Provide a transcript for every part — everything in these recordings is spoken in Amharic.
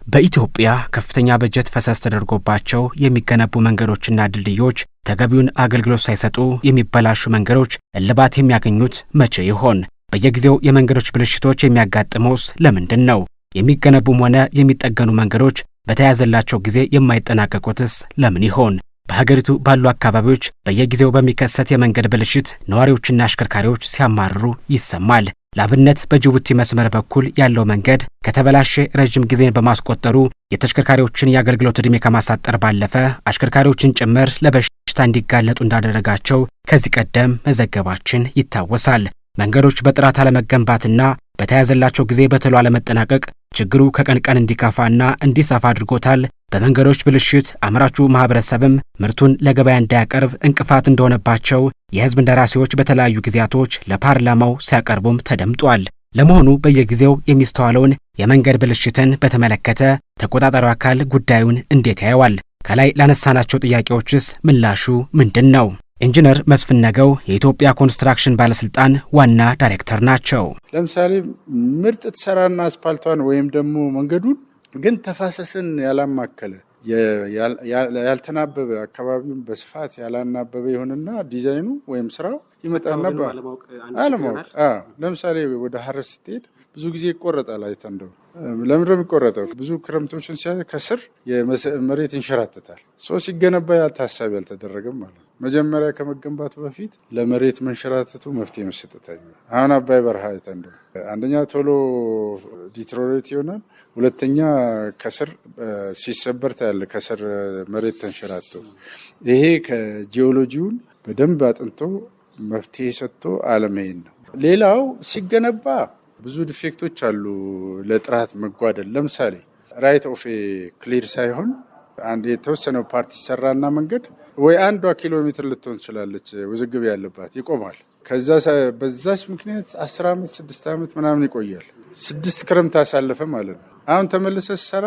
በኢትዮጵያ ከፍተኛ በጀት ፈሰስ ተደርጎባቸው የሚገነቡ መንገዶችና ድልድዮች ተገቢውን አገልግሎት ሳይሰጡ የሚበላሹ መንገዶች እልባት የሚያገኙት መቼ ይሆን? በየጊዜው የመንገዶች ብልሽቶች የሚያጋጥመውስ ለምንድን ነው? የሚገነቡም ሆነ የሚጠገኑ መንገዶች በተያዘላቸው ጊዜ የማይጠናቀቁትስ ለምን ይሆን? በሀገሪቱ ባሉ አካባቢዎች በየጊዜው በሚከሰት የመንገድ ብልሽት ነዋሪዎችና አሽከርካሪዎች ሲያማርሩ ይሰማል። ለአብነት በጅቡቲ መስመር በኩል ያለው መንገድ ከተበላሸ ረጅም ጊዜን በማስቆጠሩ የተሽከርካሪዎችን የአገልግሎት ዕድሜ ከማሳጠር ባለፈ አሽከርካሪዎችን ጭምር ለበሽታ እንዲጋለጡ እንዳደረጋቸው ከዚህ ቀደም መዘገባችን ይታወሳል። መንገዶች በጥራት አለመገንባትና በተያዘላቸው ጊዜ በቶሎ አለመጠናቀቅ ችግሩ ከቀን ቀን እንዲከፋና እንዲሰፋ አድርጎታል። በመንገዶች ብልሽት አምራቹ ማህበረሰብም ምርቱን ለገበያ እንዳያቀርብ እንቅፋት እንደሆነባቸው የህዝብ እንደራሴዎች በተለያዩ ጊዜያቶች ለፓርላማው ሲያቀርቡም ተደምጧል። ለመሆኑ በየጊዜው የሚስተዋለውን የመንገድ ብልሽትን በተመለከተ ተቆጣጣሪው አካል ጉዳዩን እንዴት ያየዋል? ከላይ ላነሳናቸው ጥያቄዎችስ ምላሹ ምንድን ነው? ኢንጂነር መስፍን ነገው የኢትዮጵያ ኮንስትራክሽን ባለስልጣን ዋና ዳይሬክተር ናቸው። ለምሳሌ ምርጥ ተሰራና አስፓልቷን ወይም ደግሞ መንገዱን ግን ተፋሰስን ያላማከለ ያልተናበበ አካባቢውን በስፋት ያላናበበ ይሆንና ዲዛይኑ ወይም ስራው ይመጣና አለማወቅ ለምሳሌ ወደ ሐረር ስትሄድ ብዙ ጊዜ ይቆረጣል። አይተ እንደው ለምን ነው የሚቆረጠው? ብዙ ክረምቶችን ሲያይ ከስር የመሬት እንሸራተታል። ሲገነባ ያልታሳቢ ያልተደረገም ማለት ነው። መጀመሪያ ከመገንባቱ በፊት ለመሬት መንሸራተቱ መፍትሄ መስጠት አይደለም። አሁን አባይ በረሃ አይተ እንደው አንደኛ ቶሎ ዲትሮሬት ይሆናል፣ ሁለተኛ ከስር ሲሰበር ታያለ ከስር መሬት ተንሸራቶ። ይሄ ከጂኦሎጂውን በደንብ አጥንቶ መፍትሄ ሰጥቶ አለመሄድ ነው። ሌላው ሲገነባ ብዙ ዲፌክቶች አሉ ለጥራት መጓደል። ለምሳሌ ራይት ኦፍ ክሊር ሳይሆን አንድ የተወሰነው ፓርቲ ሰራና መንገድ ወይ 1 ኪሎ ሜትር ልትሆን ትችላለች ውዝግብ ያለባት ይቆማል። ከዛ በዛች ምክንያት 10 ዓመት 6 ዓመት ምናምን ይቆያል። 6 ክረምት አሳለፈ ማለት ነው። አሁን ተመለሰ ሰራ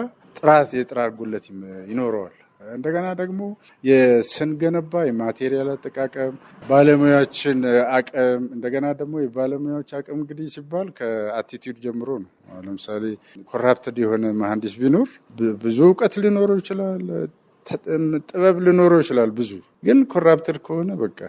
የጥራት ጉለት ይኖረዋል። እንደገና ደግሞ የስንገነባ የማቴሪያል አጠቃቀም ባለሙያዎችን አቅም እንደገና ደግሞ የባለሙያዎች አቅም እንግዲህ ሲባል ከአቲቲዩድ ጀምሮ ነው። ለምሳሌ ኮራፕትድ የሆነ መሐንዲስ ቢኖር ብዙ እውቀት ሊኖረው ይችላል፣ ጥበብ ሊኖረው ይችላል። ብዙ ግን ኮራፕትድ ከሆነ በቃ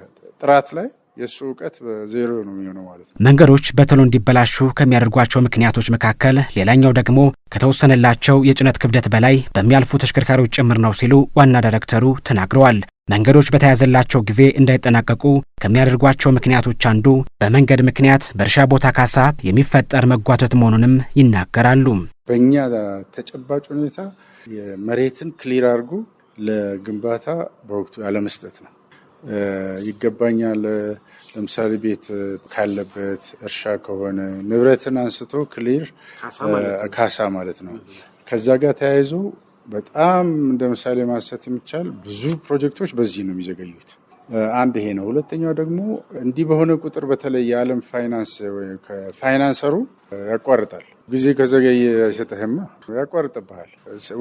ጥራት ላይ የሱ እውቀት ዜሮ ነው የሚሆነው ማለት ነው። መንገዶች በቶሎ እንዲበላሹ ከሚያደርጓቸው ምክንያቶች መካከል ሌላኛው ደግሞ ከተወሰነላቸው የጭነት ክብደት በላይ በሚያልፉ ተሽከርካሪዎች ጭምር ነው ሲሉ ዋና ዳይሬክተሩ ተናግረዋል። መንገዶች በተያዘላቸው ጊዜ እንዳይጠናቀቁ ከሚያደርጓቸው ምክንያቶች አንዱ በመንገድ ምክንያት በእርሻ ቦታ ካሳ የሚፈጠር መጓተት መሆኑንም ይናገራሉ። በእኛ ተጨባጭ ሁኔታ የመሬትን ክሊር አድርጎ ለግንባታ በወቅቱ ያለመስጠት ነው። ይገባኛል ለምሳሌ ቤት ካለበት እርሻ ከሆነ ንብረትን አንስቶ ክሊር ካሳ ማለት ነው። ከዛ ጋር ተያይዞ በጣም እንደ ምሳሌ ማንሳት የሚቻል ብዙ ፕሮጀክቶች በዚህ ነው የሚዘገዩት። አንድ ይሄ ነው። ሁለተኛው ደግሞ እንዲህ በሆነ ቁጥር በተለይ የዓለም ፋይናንሰሩ ያቋርጣል። ጊዜ ከዘገየ አይሰጥህማ፣ ያቋርጥብሃል።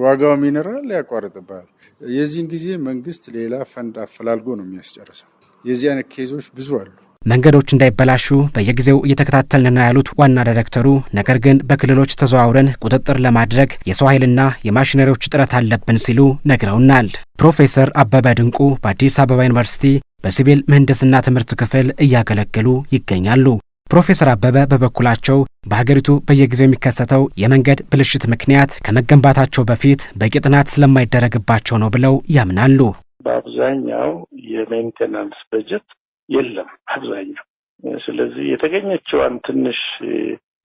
ዋጋው ሚነራል ያቋርጥብሃል። የዚህን ጊዜ መንግስት ሌላ ፈንድ አፈላልጎ ነው የሚያስጨርሰው። የዚህ አይነት ኬዞች ብዙ አሉ። መንገዶች እንዳይበላሹ በየጊዜው እየተከታተልን ነው ያሉት ዋና ዳይሬክተሩ፣ ነገር ግን በክልሎች ተዘዋውረን ቁጥጥር ለማድረግ የሰው ኃይልና የማሽነሪዎች እጥረት አለብን ሲሉ ነግረውናል። ፕሮፌሰር አበበ ድንቁ በአዲስ አበባ ዩኒቨርሲቲ በሲቪል ምህንድስና ትምህርት ክፍል እያገለገሉ ይገኛሉ። ፕሮፌሰር አበበ በበኩላቸው በሀገሪቱ በየጊዜው የሚከሰተው የመንገድ ብልሽት ምክንያት ከመገንባታቸው በፊት በቂ ጥናት ስለማይደረግባቸው ነው ብለው ያምናሉ። በአብዛኛው የሜንቴናንስ በጀት የለም አብዛኛው። ስለዚህ የተገኘችዋን ትንሽ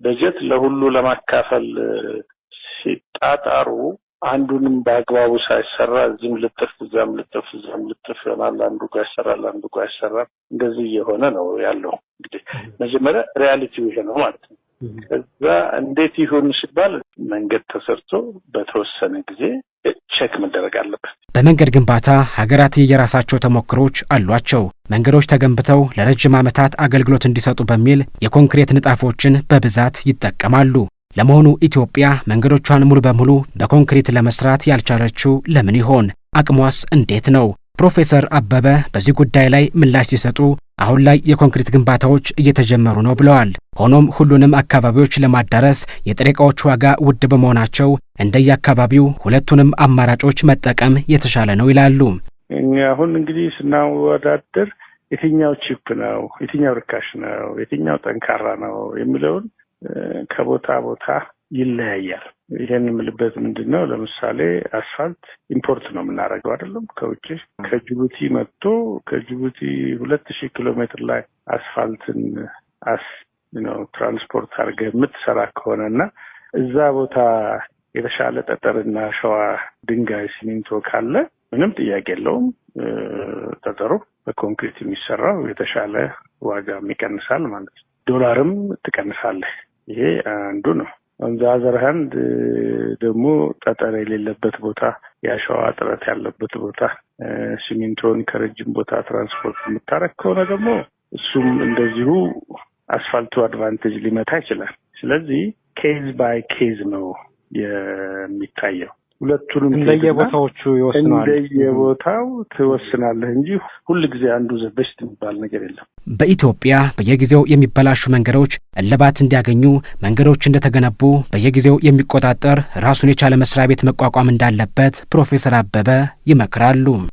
በጀት ለሁሉ ለማካፈል ሲጣጣሩ አንዱንም በአግባቡ ሳይሰራ እዚህም ልጥፍ እዛም ልጥፍ ይሆናል። አንዱ ጋር ይሰራል፣ አንዱ ጋር ይሰራል። እንደዚህ እየሆነ ነው ያለው። እንግዲህ መጀመሪያ ሪያሊቲው ይሄ ነው ማለት ነው። ከዛ እንዴት ይሁን ሲባል መንገድ ተሰርቶ በተወሰነ ጊዜ ቼክ መደረግ አለበት። በመንገድ ግንባታ ሀገራት የራሳቸው ተሞክሮች አሏቸው። መንገዶች ተገንብተው ለረጅም ዓመታት አገልግሎት እንዲሰጡ በሚል የኮንክሪት ንጣፎችን በብዛት ይጠቀማሉ። ለመሆኑ ኢትዮጵያ መንገዶቿን ሙሉ በሙሉ በኮንክሪት ለመስራት ያልቻለችው ለምን ይሆን? አቅሟስ እንዴት ነው? ፕሮፌሰር አበበ በዚህ ጉዳይ ላይ ምላሽ ሲሰጡ አሁን ላይ የኮንክሪት ግንባታዎች እየተጀመሩ ነው ብለዋል። ሆኖም ሁሉንም አካባቢዎች ለማዳረስ የጥሬ ዕቃዎች ዋጋ ውድ በመሆናቸው እንደየአካባቢው ሁለቱንም አማራጮች መጠቀም የተሻለ ነው ይላሉ። እኛ አሁን እንግዲህ ስናወዳደር የትኛው ቺፕ ነው፣ የትኛው ርካሽ ነው፣ የትኛው ጠንካራ ነው የሚለውን ከቦታ ቦታ ይለያያል። ይሄን የምልበት ምንድነው? ለምሳሌ አስፋልት ኢምፖርት ነው የምናደርገው አይደለም፣ ከውጭ ከጅቡቲ መጥቶ ከጅቡቲ 2000 ኪሎ ሜትር ላይ አስፋልትን ትራንስፖርት አድርገህ የምትሰራ ከሆነና እዛ ቦታ የተሻለ ጠጠርና ሸዋ ድንጋይ ሲሚንቶ ካለ ምንም ጥያቄ የለውም። ጠጠሩ በኮንክሪት የሚሰራው የተሻለ ዋጋም ይቀንሳል ማለት ነው። ዶላርም ትቀንሳለህ። ይሄ አንዱ ነው። አንዛዘር ሃንድ ደግሞ ጠጠር የሌለበት ቦታ፣ የአሸዋ እጥረት ያለበት ቦታ ሲሚንቶን ከረጅም ቦታ ትራንስፖርት የምታረግ ከሆነ ደግሞ እሱም እንደዚሁ አስፋልቱ አድቫንቴጅ ሊመታ ይችላል። ስለዚህ ኬዝ ባይ ኬዝ ነው የሚታየው። ሁለቱንም እንደየቦታዎቹ ይወስናል። እንደየቦታው ትወስናለህ እንጂ ሁሉ ጊዜ አንዱ ዘበሽት የሚባል ነገር የለም። በኢትዮጵያ በየጊዜው የሚበላሹ መንገዶች እልባት እንዲያገኙ መንገዶች እንደተገነቡ በየጊዜው የሚቆጣጠር ራሱን የቻለ መስሪያ ቤት መቋቋም እንዳለበት ፕሮፌሰር አበበ ይመክራሉ።